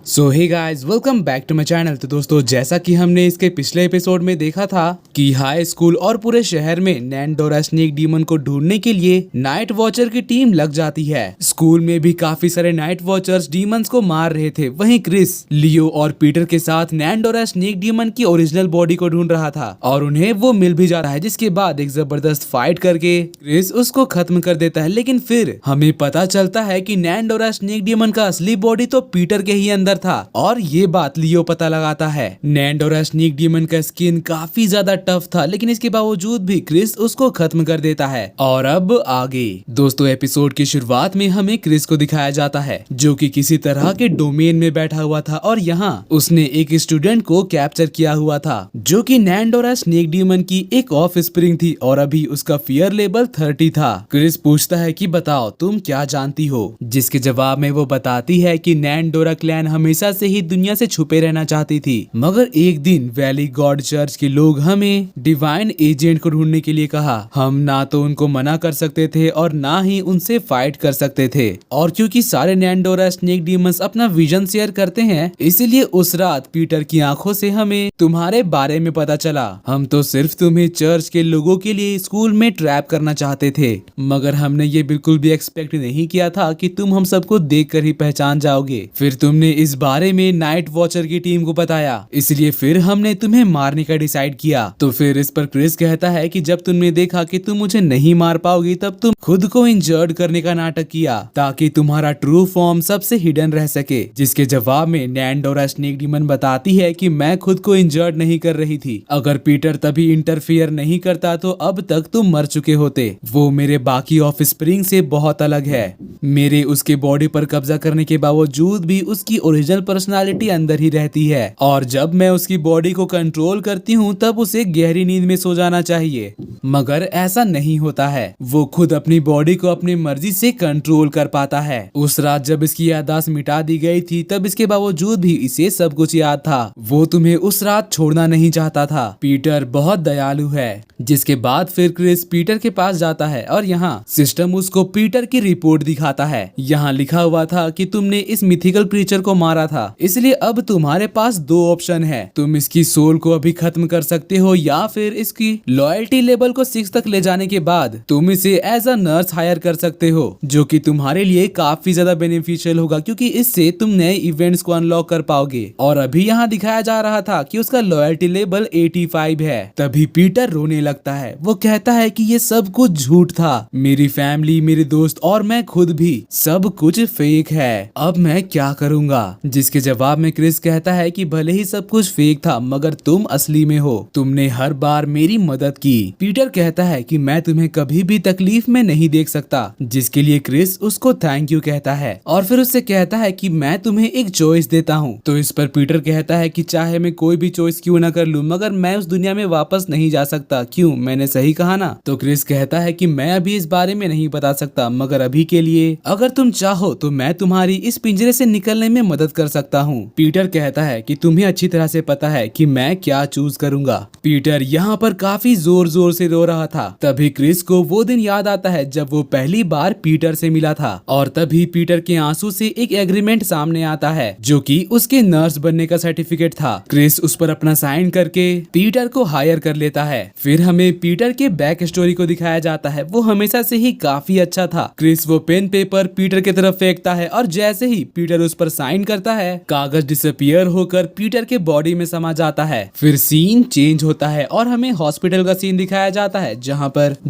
So hey guys, welcome back to my channel. तो दोस्तों, जैसा कि हमने इसके पिछले एपिसोड में देखा था कि हाई स्कूल और पूरे शहर में नैंडोरा स्नेक डीमन को ढूंढने के लिए नाइट वॉचर की टीम लग जाती है। स्कूल में भी काफी सारे नाइट वॉचर्स डीमंस को मार रहे थे। वहीं क्रिस, लियो और पीटर के साथ नैंडोरा स्नेक डीमन की ओरिजिनल बॉडी को ढूंढ रहा था और उन्हें वो मिल भी जा रहा है, जिसके बाद एक जबरदस्त फाइट करके क्रिस उसको खत्म कर देता है। लेकिन फिर हमें पता चलता है कि नैंडोरा स्नेक डीमन का असली बॉडी तो पीटर के ही अंदर था और ये बात लियो पता लगाता है। नैंडोरा स्नेक डीमन का स्किन काफी ज्यादा टफ था, लेकिन इसके बावजूद भी क्रिस उसको खत्म कर देता है। और अब आगे दोस्तों, एपिसोड की शुरुआत में हमें क्रिस को दिखाया जाता है जो कि किसी तरह के डोमेन में बैठा हुआ था और यहाँ उसने एक स्टूडेंट को कैप्चर किया हुआ था जो कि नैंडोरा स्नेक डीमन की एक ऑफ स्प्रिंग थी और अभी उसका फियर लेवल 30 था। क्रिस पूछता है कि बताओ तुम क्या जानती हो, जिसके जवाब में वो बताती है कि नैंडोरा क्लैन हमेशा से ही दुनिया से छुपे रहना चाहती थी, मगर एक दिन वैली गॉड चर्च के लोग हमें डिवाइन एजेंट को ढूंढने के लिए कहा। हम ना तो उनको मना कर सकते थे और ना ही उनसे फाइट कर सकते थे, और क्योंकि सारे नैंडोरा स्नेक डीमंस अपना विजन शेयर करते हैं, इसीलिए उस रात पीटर की आंखों से हमें तुम्हारे बारे में पता चला। हम तो सिर्फ तुम्हें चर्च के लोगों के लिए स्कूल में ट्रैप करना चाहते थे, मगर हमने ये बिल्कुल भी एक्सपेक्ट नहीं किया था कि तुम हम सबको देखकर ही पहचान जाओगे। फिर तुमने इस बारे में नाइट वॉचर की टीम को बताया, इसलिए फिर हमने तुम्हें मारने का डिसाइड किया। तो फिर इस पर क्रिस कहता है कि जब तुमने देखा कि तुम मुझे नहीं मार पाओगी, तब तुम खुद को इंजर्ड करने का नाटक किया ताकि तुम्हारा ट्रू फॉर्म सबसे हिडन रह सके। जिसके जवाब में नैंडोरा स्नेक डीमन बताती है कि मैं खुद को इंजर्ड नहीं कर रही थी, अगर पीटर तभी इंटरफियर नहीं करता तो अब तक तुम मर चुके होते। वो मेरे बाकी ऑफ स्प्रिंग से बहुत अलग है। मेरे उसके बॉडी पर कब्जा करने के बावजूद भी उसकी ओरिजिनल पर्सनालिटी अंदर ही रहती है, और जब मैं उसकी बॉडी को कंट्रोल करती हूँ तब उसे गहरी नींद में सो जाना चाहिए, मगर ऐसा नहीं होता है। वो खुद अपनी बॉडी को अपनी मर्जी से कंट्रोल कर पाता है। उस रात जब इसकी याददाश्त मिटा दी गई थी, तब इसके बावजूद भी इसे सब कुछ याद था। वो तुम्हें उस रात छोड़ना नहीं चाहता था। पीटर बहुत दयालु है। जिसके बाद फिर क्रिस पीटर के पास जाता है और यहाँ सिस्टम उसको पीटर की रिपोर्ट दिखाता है। यहाँ लिखा हुआ था कि तुमने इस मिथिकल क्रीचर को मारा था, इसलिए अब तुम्हारे पास दो ऑप्शन है। तुम इसकी सोल को अभी खत्म कर सकते हो या फिर इसकी लॉयल्टी लेवल को 6 तक ले जाने के बाद तुम इसे एज अ नर्स हायर कर सकते हो, जो कि तुम्हारे लिए काफी ज्यादा बेनिफिशियल होगा क्योंकि इससे तुम नए इवेंट्स को अनलॉक कर पाओगे। और अभी यहाँ दिखाया जा रहा था कि उसका लॉयल्टी लेवल 85 है। तभी पीटर रोने लगता है। वो कहता है कि ये सब कुछ झूठ था, मेरी फैमिली, मेरे दोस्त और मैं खुद भी, सब कुछ फेक है। अब मैं क्या करूंगा? जिसके जवाब में क्रिस कहता है कि भले ही सब कुछ फेक था, मगर तुम असली में हो। तुमने हर बार मेरी मदद की। पीटर कहता है कि मैं तुम्हें कभी भी तकलीफ में नहीं देख सकता, जिसके लिए क्रिस उसको थैंक यू कहता है और फिर उससे कहता है कि मैं तुम्हें एक चॉइस देता हूँ। तो इस पर पीटर कहता है कि चाहे मैं कोई भी चॉइस क्यों ना कर लूं, मगर मैं उस दुनिया में वापस नहीं जा सकता। क्यों? मैंने सही कहा ना? तो क्रिस कहता है कि मैं अभी इस बारे में नहीं बता सकता, मगर अभी के लिए अगर तुम चाहो तो मैं तुम्हारी इस पिंजरे से निकलने में मदद कर सकता हूँ। पीटर कहता है कि तुम्हें अच्छी तरह से पता है कि मैं क्या चूज करूंगा। पीटर यहाँ पर काफी जोर जोर से रो रहा था। तभी क्रिस को वो दिन याद आता है जब वो पहली बार पीटर से मिला था, और तभी पीटर के आंसू से एक एग्रीमेंट सामने आता है जो कि उसके नर्स बनने का सर्टिफिकेट था। क्रिस उस पर अपना साइन करके पीटर को हायर कर लेता है। फिर हमें पीटर के बैक स्टोरी को दिखाया जाता है। वो हमेशा से ही काफी अच्छा था। क्रिस वो पेन पेपर पीटर की तरफ फेंकता है और जैसे ही पीटर उस पर साइन करता है, कागज डिसअपियर होकर पीटर के बॉडी में समा जाता है। फिर सीन चेंज होता है और हमें हॉस्पिटल का सीन दिखाया जाता है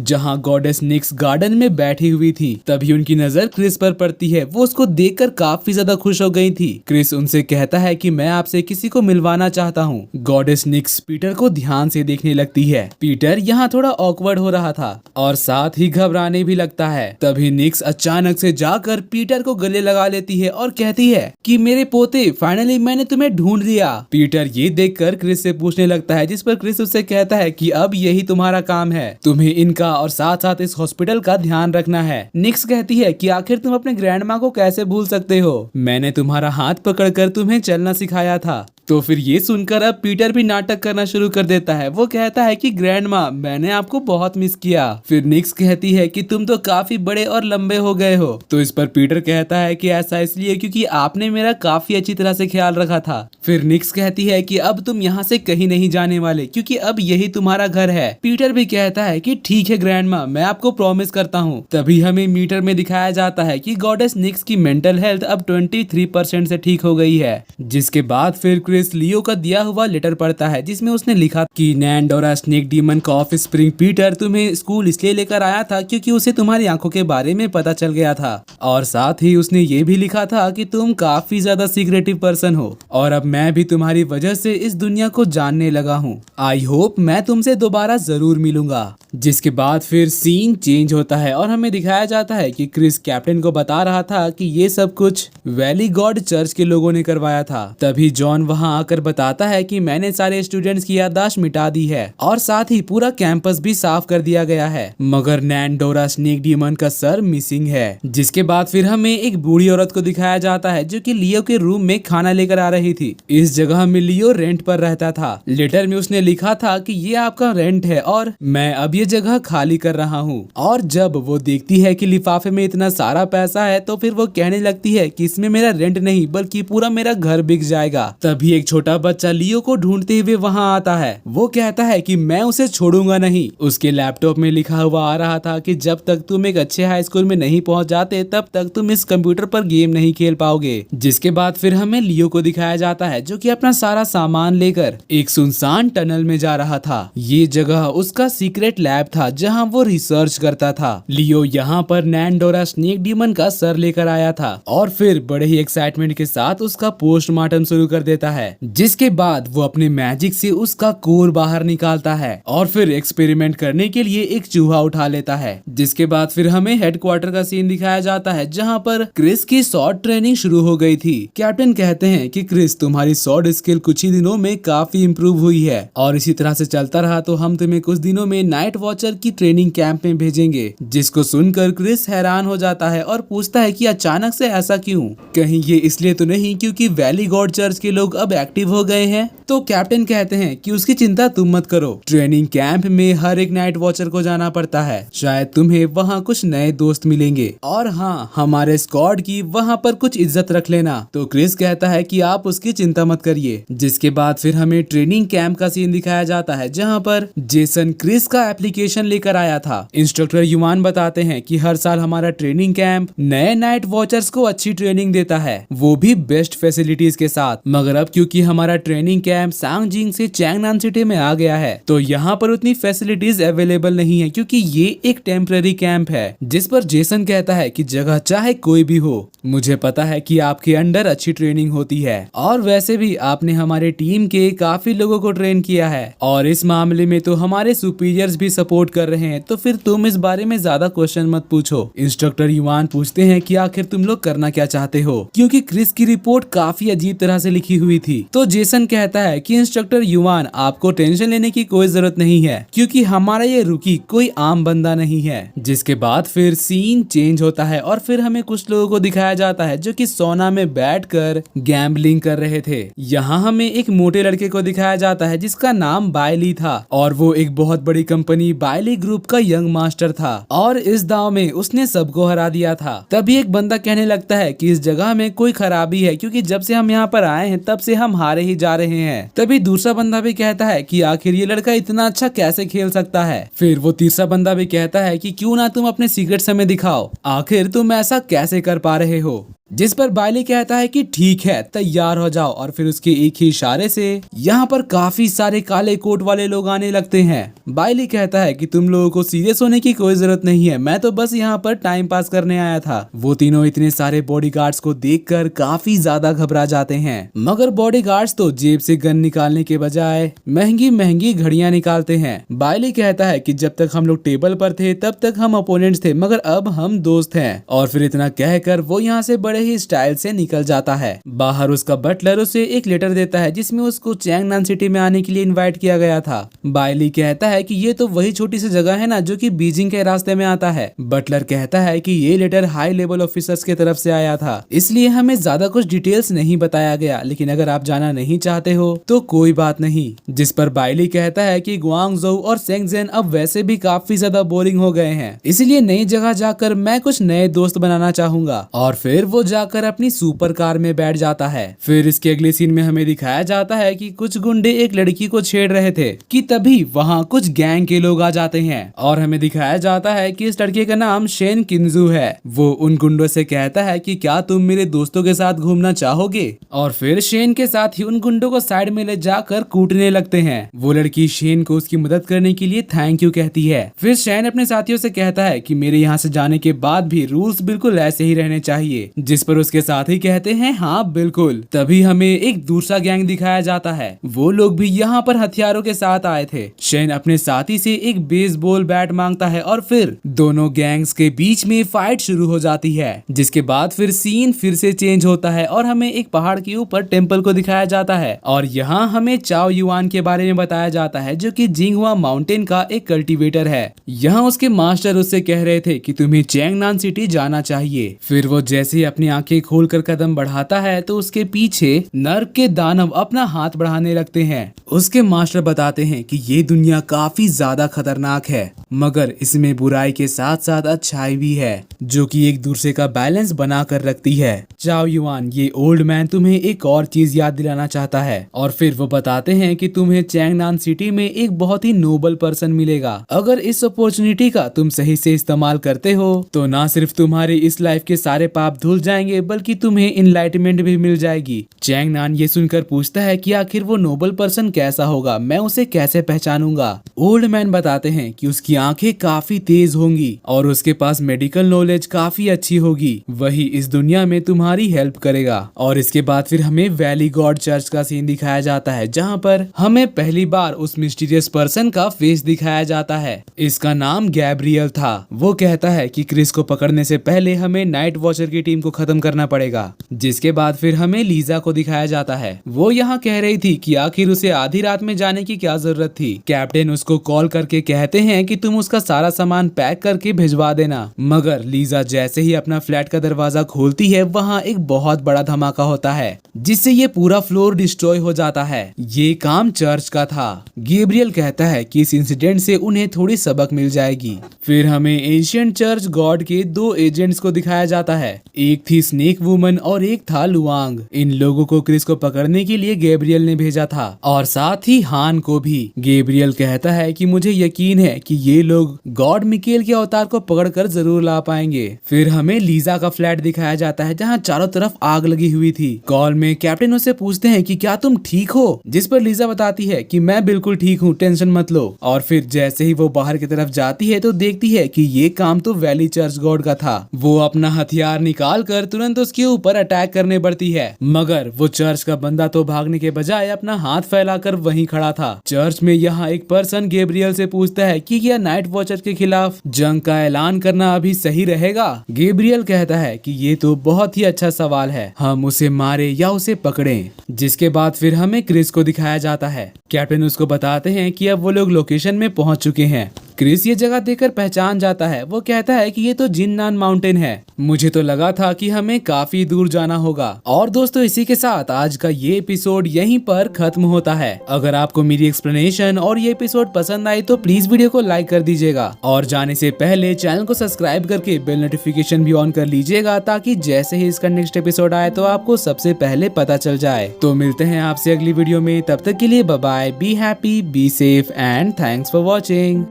जहाँ गॉडेस निक्स गार्डन में बैठी हुई थी। तभी उनकी नजर क्रिस पर पड़ती है। वो उसको देखकर काफी ज्यादा खुश हो गई थी। क्रिस उनसे कहता है कि मैं आपसे किसी को मिलवाना चाहता हूँ। गॉडेस निक्स पीटर को ध्यान से देखने लगती है। पीटर यहाँ थोड़ा ऑकवर्ड हो रहा था और साथ ही घबराने भी लगता है। तभी निक्स अचानक से जाकर पीटर को गले लगा लेती है और कहती है कि मेरे पोते, फाइनली मैंने तुम्हें ढूंढ लिया। पीटर ये देखकर क्रिस से पूछने लगता है, जिस पर क्रिस उससे कहता है कि अब यही तुम्हारा काम है, तुम्हें इनका और साथ साथ इस हॉस्पिटल का ध्यान रखना है। निक्स कहती है कि आखिर तुम अपने ग्रैंडमा को कैसे भूल सकते हो? मैंने तुम्हारा हाथ पकड़कर तुम्हें चलना सिखाया था। तो फिर ये सुनकर अब पीटर भी नाटक करना शुरू कर देता है। वो कहता है कि ग्रैंड माँ, मैंने आपको बहुत मिस किया। फिर निक्स कहती है कि तुम तो काफी बड़े और लंबे हो गए हो। तो इस पर पीटर कहता है कि ऐसा इसलिए क्योंकि आपने मेरा काफी अच्छी तरह से ख्याल रखा था। फिर निक्स कहती है कि अब तुम यहाँ से कहीं नहीं जाने वाले क्योंकि अब यही तुम्हारा घर है। पीटर भी कहता है कि ठीक है ग्रैंड माँ, मैं आपको प्रॉमिस करता हूँ। तभी हमें मीटर में दिखाया जाता है कि गॉडेस निक्स की मेंटल हेल्थ अब 23% से ठीक हो गई है। जिसके बाद फिर क्रिस लियो का दिया हुआ लेटर पढ़ता है जिसमें उसने लिखा कि नैंडोरा स्नेक डीमन का ऑफ स्प्रिंग पीटर तुम्हें स्कूल इसलिए लेकर आया था क्योंकि उसे तुम्हारी आंखों के बारे में पता चल गया था, और साथ ही उसने ये भी लिखा था कि तुम काफी ज्यादा सीक्रेटिव पर्सन हो और अब मैं भी तुम्हारी वजह से इस दुनिया को जानने लगा हूँ। आई होप मैं तुमसे दोबारा जरूर मिलूंगा। जिसके बाद फिर सीन चेंज होता है और हमें दिखाया जाता है कि क्रिस कैप्टन को बता रहा था कि ये सब कुछ वैली गॉड चर्च के लोगों ने करवाया था। तभी जॉन वहां आकर बताता है कि मैंने सारे स्टूडेंट्स की याददाश्त मिटा दी है और साथ ही पूरा कैंपस भी साफ कर दिया गया है, मगर नैंडोरा स्नेक डीमन का सर मिसिंग है। जिसके बाद फिर हमें एक बूढ़ी औरत को दिखाया जाता है जो कि लियो के रूम में खाना लेकर आ रही थी। इस जगह में लियो रेंट पर रहता था। लेटर में उसने लिखा था कि ये आपका रेंट है और मैं अब ये जगह खाली कर रहा हूँ। और जब वो देखती है कि लिफाफे में इतना सारा पैसा है तो फिर वो कहने लगती है कि इसमें मेरा रेंट नहीं बल्कि पूरा मेरा घर बिक जाएगा। तभी एक छोटा बच्चा लियो को ढूंढते हुए वहाँ आता है। वो कहता है कि मैं उसे छोड़ूंगा नहीं। उसके लैपटॉप में लिखा हुआ आ रहा था कि जब तक तुम एक अच्छे हाई स्कूल में नहीं पहुँच जाते तब तक तुम इस कंप्यूटर पर गेम नहीं खेल पाओगे। जिसके बाद फिर हमें लियो को दिखाया जाता है जो कि अपना सारा सामान लेकर एक सुनसान टनल में जा रहा था। ये जगह उसका सीक्रेट लैब था जहाँ वो रिसर्च करता था। लियो यहाँ पर नैंडोरा स्नेक डीमन का सर लेकर आया था और फिर बड़े ही एक्साइटमेंट के साथ उसका पोस्टमार्टम शुरू कर देता है। जिसके बाद वो अपने मैजिक से उसका कोर बाहर निकालता है और फिर एक्सपेरिमेंट करने के लिए एक चूहा उठा लेता है। जिसके बाद फिर हमें हेडक्वार्टर का सीन दिखाया जाता है जहाँ पर क्रिस की शॉर्ट ट्रेनिंग शुरू हो गई थी। कैप्टन कहते हैं कि क्रिस तुम्हारी शॉर्ट स्किल कुछ ही दिनों में काफी इम्प्रूव हुई है और इसी तरह से चलता रहा तो हम तुम्हें कुछ दिनों में नाइट वॉचर की ट्रेनिंग कैंप में भेजेंगे। जिसको सुनकर क्रिस हैरान हो जाता है और पूछता है कि अचानक से ऐसा क्यों? कहीं ये इसलिए तो नहीं क्योंकि वैली गॉड चर्च के लोग अब एक्टिव हो गए हैं? तो कैप्टन कहते हैं कि उसकी चिंता तुम मत करो, ट्रेनिंग कैंप में हर एक नाइट वॉचर को जाना पड़ता है, शायद तुम्हें वहाँ कुछ नए दोस्त मिलेंगे और हाँ, हमारे स्क्वाड की वहाँ पर कुछ इज्जत रख लेना। तो क्रिस कहता है कि आप उसकी चिंता मत करिए। जिसके बाद फिर हमें ट्रेनिंग कैंप का सीन दिखाया जाता है जहाँ पर जेसन क्रिस का एप्लीकेशन लेकर आया था। इंस्ट्रक्टर युवान बताते हैं कि हर साल हमारा ट्रेनिंग कैंप नए नाइट वॉचर्स को अच्छी ट्रेनिंग देता है, वो भी बेस्ट फैसिलिटीज के साथ, मगर अब क्योंकि हमारा ट्रेनिंग कैंप सांगजिंग से चैंगनान सिटी में आ गया है तो यहाँ पर उतनी फैसिलिटीज अवेलेबल नहीं है क्योंकि ये एक टेम्पररी कैंप है। जिस पर जेसन कहता है कि जगह चाहे कोई भी हो, मुझे पता है कि आपके अंडर अच्छी ट्रेनिंग होती है और वैसे भी आपने हमारे टीम के काफी लोगों को ट्रेन किया है और इस मामले में तो हमारे सुपीरियर्स भी सपोर्ट कर रहे हैं, तो फिर तुम इस बारे में ज्यादा क्वेश्चन मत पूछो। इंस्ट्रक्टर युवान पूछते हैं कि आखिर तुम लोग करना क्या चाहते हो, क्योंकि क्रिस की रिपोर्ट काफी अजीब तरह से लिखी हुई थी। तो जेसन कहता है कि इंस्ट्रक्टर युवान, आपको टेंशन लेने की कोई जरूरत नहीं है क्योंकि हमारा ये रुकी कोई आम बंदा नहीं है। जिसके बाद फिर सीन चेंज होता है और फिर हमें कुछ लोगों को दिखाया जाता है जो कि सोना में बैठकर गैम्बलिंग कर रहे थे। यहाँ हमें एक मोटे लड़के को दिखाया जाता है जिसका नाम बायली था और वो एक बहुत बड़ी कंपनी बायली ग्रुप का यंग मास्टर था और इस दांव में उसने सबको हरा दिया था। तभी एक बंदा कहने लगता है कि इस जगह में कोई खराबी है क्योंकि जब से हम यहाँ पर आए हैं तब से हम हारे ही जा रहे हैं। तभी दूसरा बंदा भी कहता है कि आखिर ये लड़का इतना अच्छा कैसे खेल सकता है। फिर वो तीसरा बंदा भी कहता है कि क्यों ना तुम अपने सीक्रेट हमें दिखाओ, आखिर तुम ऐसा कैसे कर पा रहे हो। जिस पर बायली कहता है कि ठीक है, तैयार हो जाओ और फिर उसके एक ही इशारे से यहाँ पर काफी सारे काले कोट वाले लोग आने लगते हैं। बायली कहता है कि तुम लोगों को सीरियस होने की कोई जरूरत नहीं है, मैं तो बस यहाँ पर टाइम पास करने आया था। वो तीनों इतने सारे बॉडीगार्ड्स को देखकर काफी ज्यादा घबरा जाते हैं, मगर बॉडीगार्ड्स तो जेब से गन निकालने के बजाय महंगी महंगी घड़ियां निकालते हैं। बायली कहता है कि जब तक हम लोग टेबल पर थे तब तक हम अपोनेंट्स थे, मगर अब हम दोस्त हैं। और फिर इतना कहकर वो यहाँ से बड़े ही स्टाइल से निकल जाता है। बाहर उसका बटलर उसे एक लेटर देता है जिसमें उसको चैंगनान सिटी में आने के लिए इनवाइट किया गया था। बाइली कहता है कि ये तो वही छोटी सी जगह है ना जो कि बीजिंग के रास्ते में आता है। बटलर कहता है कि ये लेटर हाई लेवल ऑफिसर्स की तरफ से आया था, इसलिए हमें ज्यादा कुछ डिटेल्स नहीं बताया गया, लेकिन अगर आप जाना नहीं चाहते हो तो कोई बात नहीं। जिस पर बाइली कहता है कि ग्वांगझोउ और शेंगजेन अब वैसे भी काफी ज्यादा बोरिंग हो गए हैं, इसलिए नई जगह जाकर मैं कुछ नए दोस्त बनाना चाहूंगा। और फिर वो जाकर अपनी सुपर कार में बैठ जाता है। फिर इसके अगले सीन में हमें दिखाया जाता है कि कुछ गुंडे एक लड़की को छेड़ रहे थे कि तभी वहाँ कुछ गैंग के लोग आ जाते हैं और हमें दिखाया जाता है कि इस लड़के का नाम शेन किन्जू है। वो उन गुंडों से कहता है कि क्या तुम मेरे दोस्तों के साथ घूमना चाहोगे, और फिर शेन के साथ ही उन गुंडों को साइड में ले जाकर कूटने लगते हैं। वो लड़की शेन को उसकी मदद करने के लिए थैंक यू कहती है। फिर शेन अपने साथियों से कहता है कि मेरे यहाँ से जाने के बाद भी रूल्स बिल्कुल ऐसे ही रहने चाहिए, जिस पर उसके साथी कहते हैं हाँ बिल्कुल। तभी हमें एक दूसरा गैंग दिखाया जाता है। वो लोग भी यहाँ पर हथियारों के साथ आए थे। शेन अपने साथी से एक बेसबॉल बैट मांगता है और फिर दोनों गैंग्स के बीच में फाइट शुरू हो जाती है। जिसके बाद फिर सीन फिर से चेंज होता है और हमें एक पहाड़ के ऊपर टेम्पल को दिखाया जाता है और यहाँ हमें चाओ युआन के बारे में बताया जाता है जो कि जिंगहुआ माउंटेन का एक कल्टीवेटर है। यहाँ उसके मास्टर उससे कह रहे थे कि तुम्हें चैंगनान सिटी जाना चाहिए। फिर वो जैसे ही अपनी आंखें खोलकर कदम बढ़ाता है तो उसके पीछे नर्क के दानव अपना हाथ बढ़ाने लगते हैं। उसके मास्टर बताते हैं कि ये दुनिया काफी ज्यादा खतरनाक है, मगर इसमें बुराई के साथ साथ अच्छाई भी है जो कि एक दूसरे का बैलेंस बना कर रखती है। चाओ युआन, ये ओल्ड मैन तुम्हें एक और चीज याद दिलाना चाहता है और फिर वो बताते हैं कि तुम्हें चैंगनान सिटी में एक बहुत ही नोबल पर्सन मिलेगा। अगर इस अपॉर्चुनिटी का तुम सही से इस्तेमाल करते हो तो ना सिर्फ तुम्हारी इस लाइफ के सारे पाप धुल जाएंगे बल्कि तुम्हें इनलाइटमेंट भी मिल जाएगी। चैंगनान ये सुनकर पूछता है कि आखिर वो नोबल पर्सन कैसा होगा, मैं उसे कैसे पहचानूंगा। ओल्ड मैन बताते हैं कि उसकी आंखें काफी तेज होंगी और उसके पास मेडिकल नॉलेज काफी अच्छी होगी, वही इस दुनिया में तुम्हारी हेल्प करेगा। और इसके बाद फिर हमें वैली गॉड चर्च का सीन दिखाया जाता है जहाँ पर हमें पहली बार उस मिस्टीरियस पर्सन का फेस दिखाया जाता है। इसका नाम गैब्रियल था। वो कहता है कि क्रिस को पकड़ने से पहले हमें नाइट वॉचर की टीम को खत्म करना पड़ेगा। जिसके बाद फिर हमें लीजा को दिखाया जाता है। वो यहाँ कह रही थी कि आखिर उसे आधी रात में जाने की क्या जरूरत थी। कैप्टन उसको कॉल करके कहते हैं कि तुम उसका सारा सामान पैक करके भिजवा देना, मगर लीजा जैसे ही अपना फ्लैट का दरवाजा खोलती है वहाँ एक बहुत बड़ा धमाका होता है जिससे ये पूरा फ्लोर डिस्ट्रॉय हो जाता है। ये काम चर्च का था। गैब्रियल कहता है कि इस इंसिडेंट से उन्हें थोड़ी सबक मिल जाएगी। फिर हमें एशियंट चर्च गॉड के दो एजेंट्स को दिखाया जाता है। एक थी स्नेक वुमन और एक था लुआंग। इन लोगों को क्रिस को पकड़ने के लिए गैब्रियल ने भेजा था और साथ ही हान को भी। गैब्रियल कहता है कि मुझे यकीन है कि ये लोग गॉड मिकेल के अवतार को पकड़कर जरूर ला पाएंगे। फिर हमें लीजा का फ्लैट दिखाया जाता है जहाँ चारों तरफ आग लगी हुई थी। कॉल में कैप्टन उससे पूछते हैं कि क्या तुम ठीक हो, जिस पर लीजा बताती है कि मैं बिल्कुल ठीक हूँ, टेंशन मत लो। और फिर जैसे ही वो बाहर की तरफ जाती है तो देखती है कि ये काम तो वैली चर्च गॉड का था। वो अपना हथियार निकाल कर तुरंत उसके ऊपर अटैक करने बढ़ती है, मगर वो चर्च का बंदा तो भागने के बजाय अपना हाथ फैलाकर वहीं खड़ा था। चर्च में यहाँ एक पर्सन गैब्रियल से पूछता है कि क्या नाइट वॉचर के खिलाफ जंग का ऐलान करना अभी सही रहेगा। गैब्रियल कहता है कि ये तो बहुत ही अच्छा सवाल है, हम उसे मारे या उसे पकड़ें। जिसके बाद फिर हमें क्रिस को दिखाया जाता है। कैप्टन उसको बताते हैं कि अब वो लोग लोकेशन में पहुंच चुके हैं। क्रिस ये जगह देखकर पहचान जाता है। वो कहता है कि ये तो जिन्नान माउंटेन है, मुझे तो लगा था कि हमें काफी दूर जाना होगा। और दोस्तों इसी के साथ आज का ये एपिसोड यहीं पर खत्म होता है। अगर आपको मेरी एक्सप्लेनेशन और ये एपिसोड पसंद आई तो प्लीज वीडियो को लाइक कर दीजिएगा और जाने से पहले चैनल को सब्सक्राइब करके बेल नोटिफिकेशन भी ऑन कर लीजिएगा ताकि जैसे ही इसका नेक्स्ट एपिसोड आए तो आपको सबसे पहले पता चल जाए। तो मिलते हैं आपसे अगली वीडियो में, तब तक के लिए bye bye, be happy, be safe and thanks for watching.